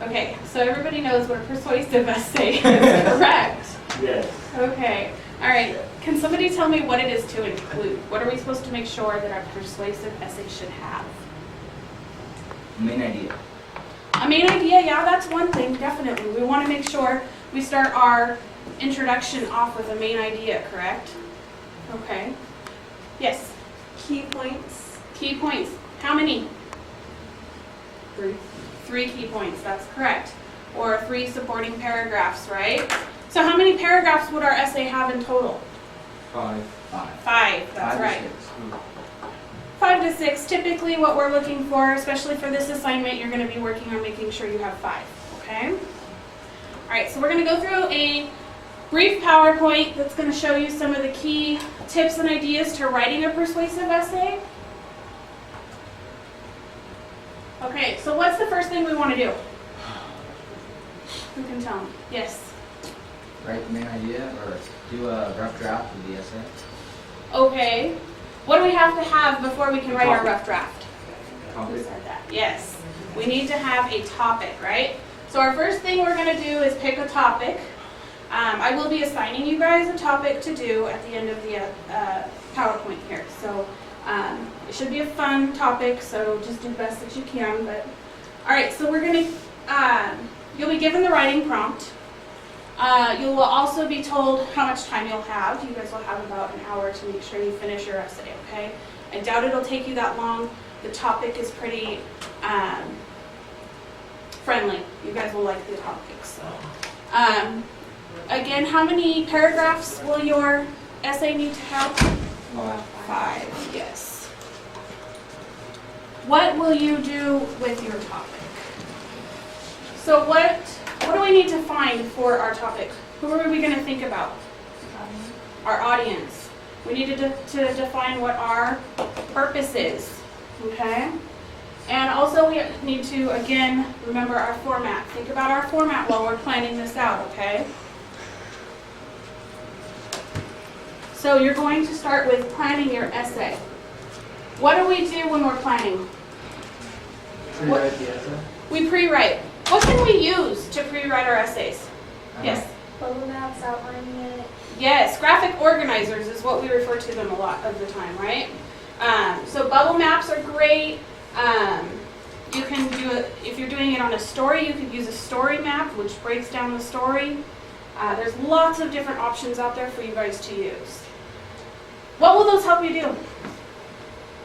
Okay, so everybody knows what a persuasive essay is, correct? Yes. Okay, all right. Can somebody tell me what it is to include? What are we supposed to make sure that our persuasive essay should have? Main idea. A main idea, yeah, that's one thing, definitely. We want to make sure we start our introduction off with a main idea, correct? Okay. Yes? Key points. Key points. How many? 3. 3 key points, that's correct. Or 3 supporting paragraphs, right? So how many paragraphs would our essay have in total? 5. 5, that's to right. 6. 5 to 6, typically what we're looking for, especially for this assignment, you're going to be working on making sure you have 5, okay? All right, so we're going to go through a brief PowerPoint that's going to show you some of the key tips and ideas to writing a persuasive essay. Okay, so what's the first thing we want to do? Who can tell me? Yes. Write the main idea or do a rough draft of the essay. Okay. What do we have to have before we can write our rough draft? Who Topic. said that? Yes. We need to have a topic, right? So our first thing we're going to do is pick a topic. I will be assigning you guys a topic to do at the end of the PowerPoint here. So it should be a fun topic, so just do the best that you can. But all right, so we're going to, you'll be given the writing prompt. You will also be told how much time you'll have. You guys will have about an hour to make sure you finish your essay, okay? I doubt it'll take you that long. The topic is pretty friendly. You guys will like the topic. So, again, how many paragraphs will your essay need to have? 5, yes. What will you do with your topic? So what do we need to find for our topic? Who are we going to think about? Our audience. We needed to define what our purpose is, okay? And also we need to, again, remember our format. Think about our format while we're planning this out, okay? So you're going to start with planning your essay. What do we do when we're planning? Pre-write the essay. We pre-write. What can we use to pre-write our essays? Yes? Bubble maps, outlining it. Yes, graphic organizers is what we refer to them a lot of the time, right? So bubble maps are great. You can do it, if you're doing it on a story, you could use a story map, which breaks down the story. There's lots of different options out there for you guys to use. What will those help you do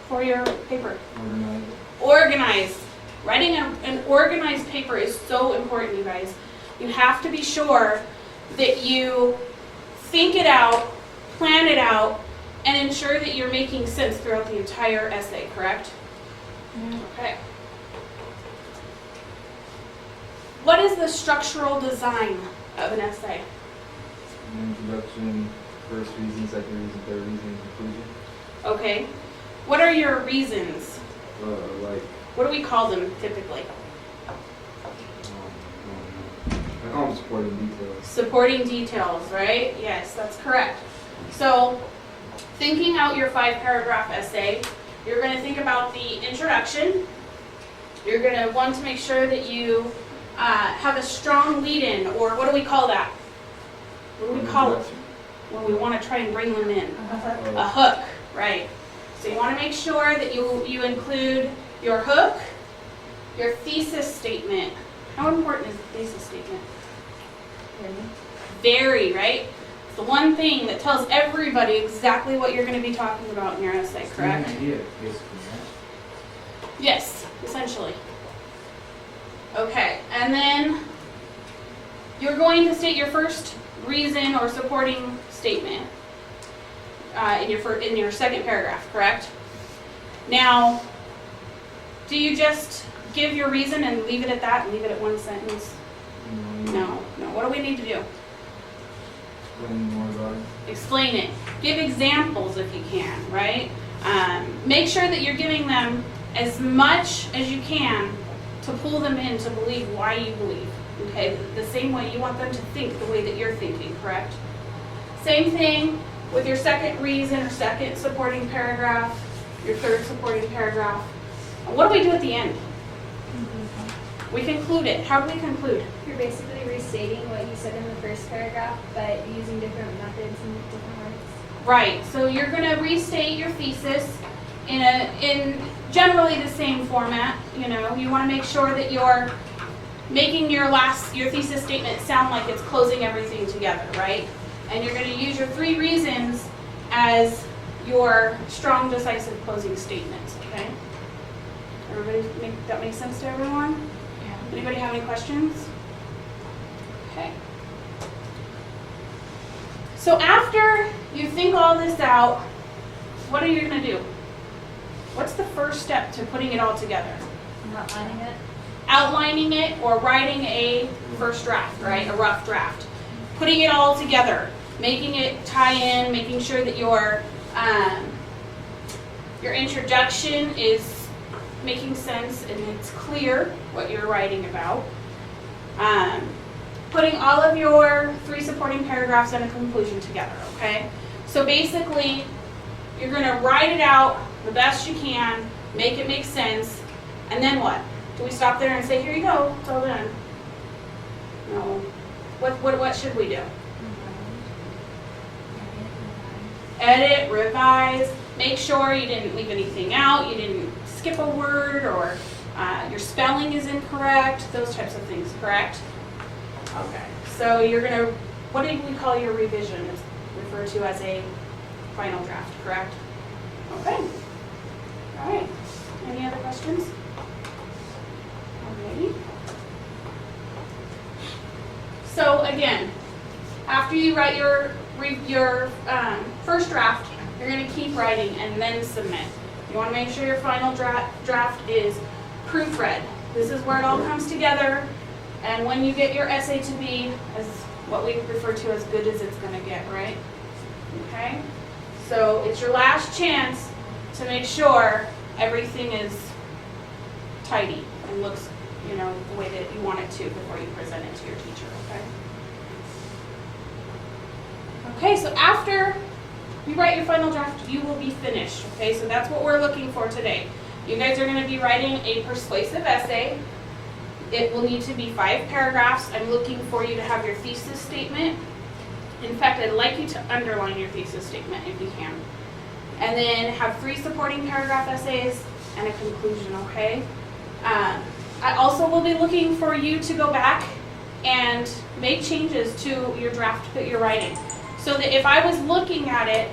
for your paper? Organize. Organize. Writing an organized paper is so important, you guys. You have to be sure that you think it out, plan it out, and ensure that you're making sense throughout the entire essay, correct? Okay. What is the structural design of an essay? Introduction, first reason, second reason, third reason, conclusion. Okay. What are your reasons? Like, What do we call them typically? I call them supporting details. Supporting details, right? Yes, that's correct. So, thinking out your 5-paragraph essay, you're going to think about the introduction. You're going to want to make sure that you have a strong lead-in, or what do we call that? What do we call it when we want to try and bring them in? A hook, right. So you want to make sure that you include your hook, your thesis statement. How important is the thesis statement? Very, right? It's the one thing that tells everybody exactly what you're going to be talking about in your essay, correct? Main idea, basically, right? Yes, essentially. Okay, and then you're going to state your first reason or supporting statement in your second paragraph, correct? Now, do you just give your reason and leave it at that, and leave it at one sentence? No. What do we need to do? Explain more about it. Explain it. Give examples if you can, right? Make sure that you're giving them as much as you can to pull them in to believe why you believe. Okay, the same way you want them to think the way that you're thinking, correct? Same thing with your second reason or second supporting paragraph, your third supporting paragraph. What do we do at the end? We conclude it. How do we conclude? You're basically restating what you said in the first paragraph, but using different methods and different words. Right, so you're gonna restate your thesis in generally the same format, you know. You wanna make sure that you're making your thesis statement sound like it's closing everything together, right? And you're gonna use your 3 reasons as your strong, decisive closing statements, okay? That makes sense to everyone? Yeah. Anybody have any questions? Okay. So after you think all this out, what are you going to do? What's the first step to putting it all together? Outlining it. Outlining it or writing a first draft, right? A rough draft. Putting it all together, making it tie in, making sure that your introduction is making sense and it's clear what you're writing about. Putting all of your 3 supporting paragraphs and a conclusion together, okay? So basically, you're going to write it out the best you can, make it make sense, and then what? Do we stop there and say, here you go, it's all done? No. What should we do? Edit, revise, make sure you didn't leave anything out, you didn't skip a word, or your spelling is incorrect, those types of things, correct? Okay, so you're going to, what do we call your revision? It's referred to as a final draft, correct? Okay. All right. Any other questions? Alrighty. So again, after you write your first draft, you're going to keep writing and then submit. You want to make sure your final draft is proofread. This is where it all comes together. And when you get your essay to be as what we refer to as good as it's going to get, right? Okay? So it's your last chance to make sure everything is tidy and looks, you know, the way that you want it to before you present it to your teacher, okay? Okay, so after you write your final draft, you will be finished, okay? So that's what we're looking for today. You guys are going to be writing a persuasive essay. It will need to be 5 paragraphs. I'm looking for you to have your thesis statement. In fact, I'd like you to underline your thesis statement if you can. And then have 3 supporting paragraph essays and a conclusion, okay? I also will be looking for you to go back and make changes to your draft that you're writing. So that if I was looking at it,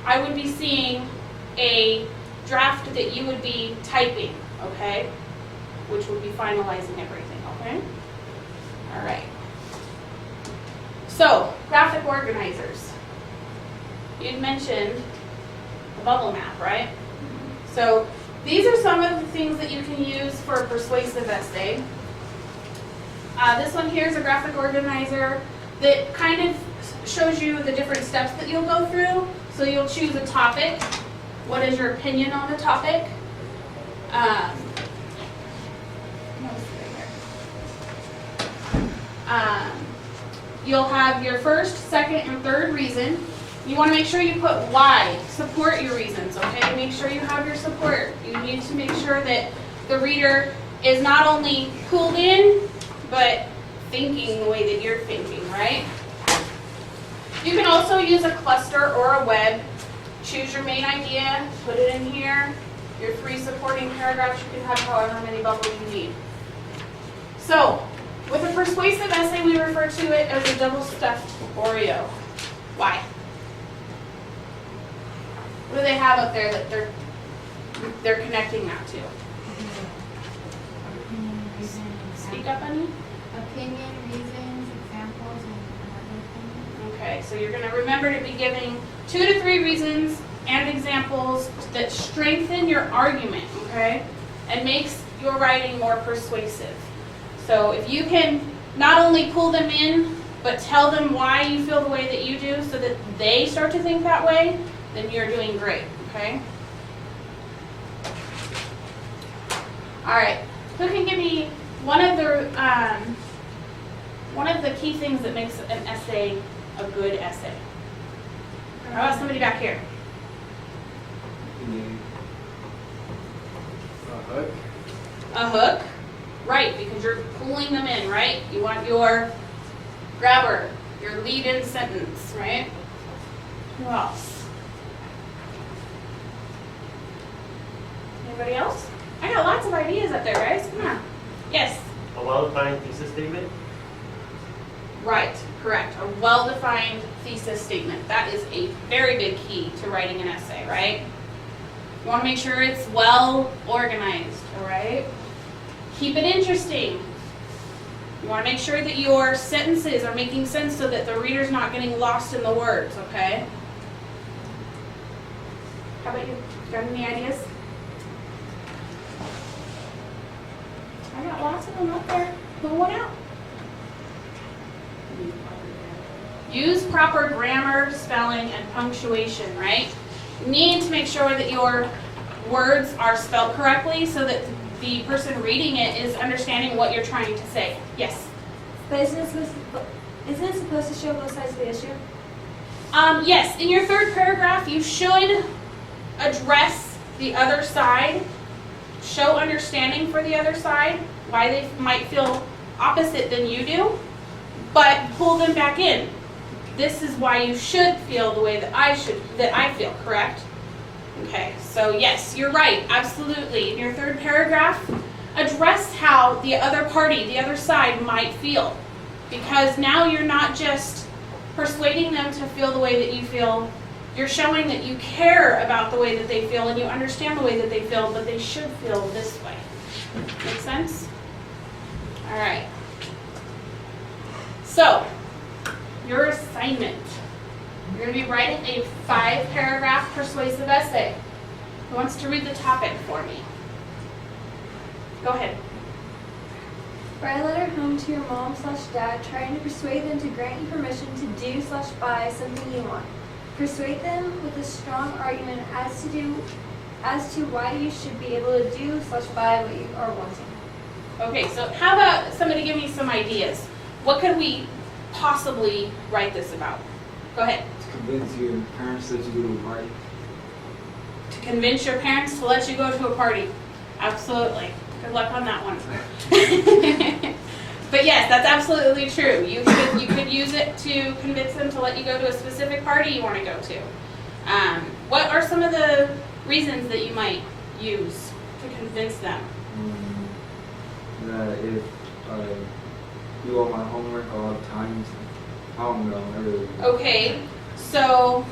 I would be seeing a draft that you would be typing, okay? Which would be finalizing everything, okay? All right. So, graphic organizers. You'd mentioned the bubble map, right? So, these are some of the things that you can use for a persuasive essay. This one here is a graphic organizer that kind of shows you the different steps that you'll go through. So you'll choose a topic. What is your opinion on the topic? You'll have your first, second, and third reason. You want to make sure you put why. Support your reasons, okay? Make sure you have your support. You need to make sure that the reader is not only pulled in, but thinking the way that you're thinking, right? You can also use a cluster or a web. Choose your main idea, put it in here. Your 3 supporting paragraphs, you can have however many bubbles you need. So, with a persuasive essay, we refer to it as a double-stuffed Oreo. Why? What do they have up there that they're connecting that to? Opinion, reason, Speak up, honey. Opinion, reasons, examples, and another opinion. Okay, so you're going to remember to be giving 2 to 3 reasons and examples that strengthen your argument, okay? And makes your writing more persuasive. So if you can not only pull them in, but tell them why you feel the way that you do so that they start to think that way, then you're doing great, okay? All right, who can give me one of the key things that makes an essay a good essay? How about somebody back here? A hook. A hook. Right, because you're pulling them in, right? You want your grabber, your lead-in sentence, right? Who else? Anybody else? I got lots of ideas up there, guys. Come on. Yes. A well-defined thesis statement? Right, correct. A well-defined thesis statement. That is a very big key to writing an essay, right? You want to make sure it's well organized, all right? Keep it interesting. You want to make sure that your sentences are making sense so that the reader's not getting lost in the words, okay? How about you? Got any ideas? I got lots of them up there. Pull one out. Use proper grammar, spelling, and punctuation, right? You need to make sure that your words are spelled correctly so that the person reading it is understanding what you're trying to say. Yes? But isn't it supposed to show both sides of the issue? Yes, in your third paragraph, you should address the other side, show understanding for the other side, why they might feel opposite than you do, but pull them back in. This is why you should feel the way that I feel, correct? Okay, so yes, you're right, absolutely. In your third paragraph, address how the other party, the other side might feel. Because now you're not just persuading them to feel the way that you feel, you're showing that you care about the way that they feel and you understand the way that they feel, but they should feel this way. Make sense? All right. So, your assignment. You're going to be writing a 5-paragraph persuasive essay. Who wants to read the topic for me? Go ahead. Write a letter home to your mom/dad trying to persuade them to grant you permission to do/buy something you want. Persuade them with a strong argument as to why you should be able to do/buy what you are wanting. Okay, so how about somebody give me some ideas? What could we possibly write this about? Go ahead. To convince your parents that you go to a party. To convince your parents to let you go to a party. Absolutely. Good luck on that one. But yes, that's absolutely true. You could use it to convince them to let you go to a specific party you want to go to. What are some of the reasons that you might use to convince them? That if do all my homework, I'll have time to, I don't know, I really don't. Okay, so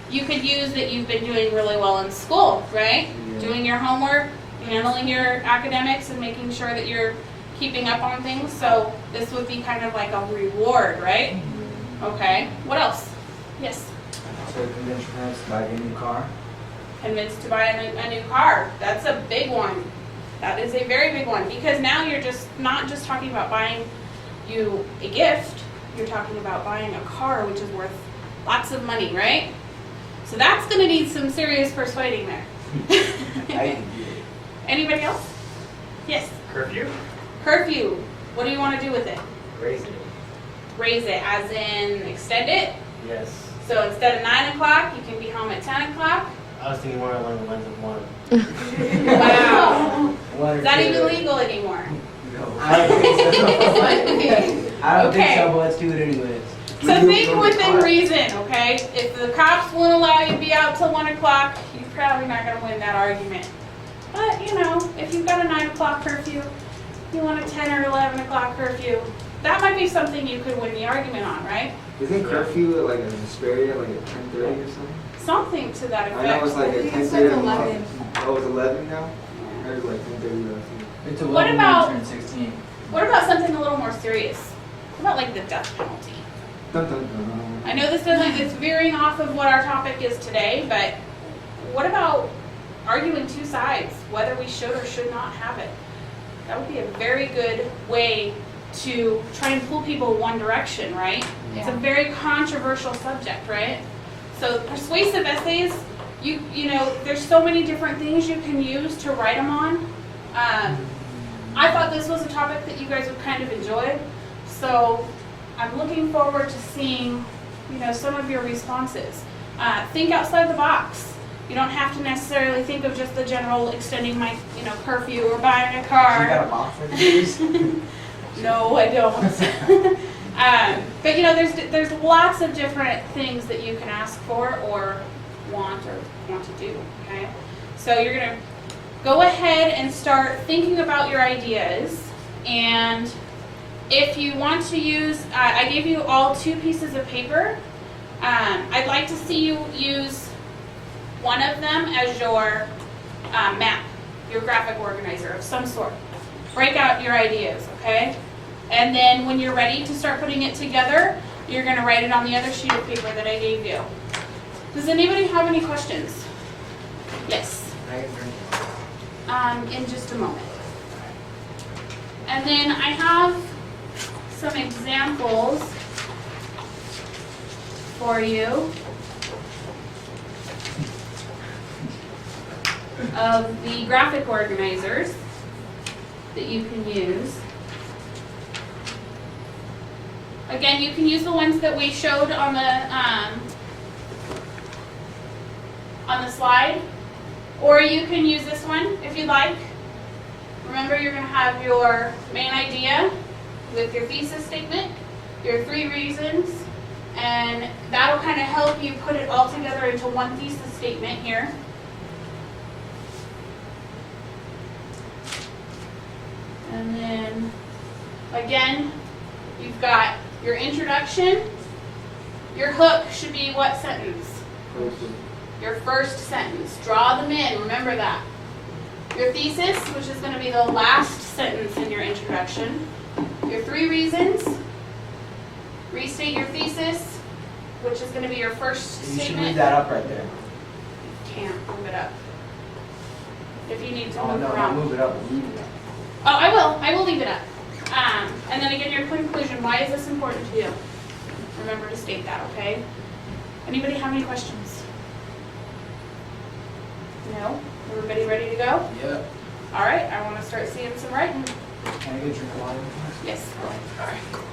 you could use that you've been doing really well in school, right? Yeah. Doing your homework, handling your academics, and making sure that you're keeping up on things. So this would be kind of like a reward, right? Okay, what else? Yes? So convince your parents to buy a new car. Convinced to buy a new car. That's a big one. That is a very big one because now you're just not just talking about buying you a gift, you're talking about buying a car which is worth lots of money, right? So that's going to need some serious persuading there. Anybody else? Yes. Curfew? Curfew. What do you want to do with it? Raise it. Raise it, as in extend it. Yes. So instead of 9 o'clock, you can be home at 10 o'clock. I was thinking more along the lines of 1. Wow. One or Is that two. even legal anymore? No. I don't think so. I don't think Okay. so, but let's do it anyways. So think within reason, okay? If the cops won't allow you to be out till 1 o'clock, you're probably not going to win that argument. But, you know, if you've got a 9 o'clock curfew, you want a 10 or 11 o'clock curfew, that might be something you could win the argument on, right? Isn't curfew like a Hesperia, like at 10:30 or something? Something to that I know it's effect. like I at think 10:30. it's like 11. Oh, it's 11 now? I heard it was like 10:30 last week. It's What 11 about- when you turn 16. What about something a little more serious? What about like the death penalty? Dun, dun, dun. I know it's veering off of what our topic is today, but what about arguing two sides, whether we should or should not have it? That would be a very good way to try and pull people one direction, right? It's a very controversial subject, right? So persuasive essays, you know, there's so many different things you can use to write them on. I thought this was a topic that you guys would kind of enjoy, so I'm looking forward to seeing, you know, some of your responses. Think outside the box. You don't have to necessarily think of just the general extending my, curfew or buying a You car. got a box for these? No, I don't. But there's lots of different things that you can ask for or want to do, okay? So you're gonna go ahead and start thinking about your ideas, and if you want to use, I gave you all 2 pieces of paper. I'd like to see you use one of them as your map, your graphic organizer of some sort. Break out your ideas, okay? And then when you're ready to start putting it together, you're going to write it on the other sheet of paper that I gave you. Does anybody have any questions? Yes. I agree. In just a moment. And then I have some examples for you of the graphic organizers that you can use. Again, you can use the ones that we showed on the slide, or you can use this one if you'd like. Remember, you're going to have your main idea with your thesis statement, your 3 reasons, and that'll kind of help you put it all together into one thesis statement here. And then, again, you've got your introduction. Your hook should be what sentence? Your first sentence. Draw them in, remember that. Your thesis, which is going to be the last sentence in your introduction. Your 3 reasons. Restate your thesis, which is going to be your first You should statement. move that up right there. Can't move it up. If you need to Oh, move no, around. not move it up, leave it up. Oh, I will leave it up. And then again, your conclusion, why is this important to you? Remember to state that, okay? Anybody have any questions? No? Everybody ready to go? Yep. All right, I want to start seeing some writing. Can I get a drink of water? Yes. All right, cool.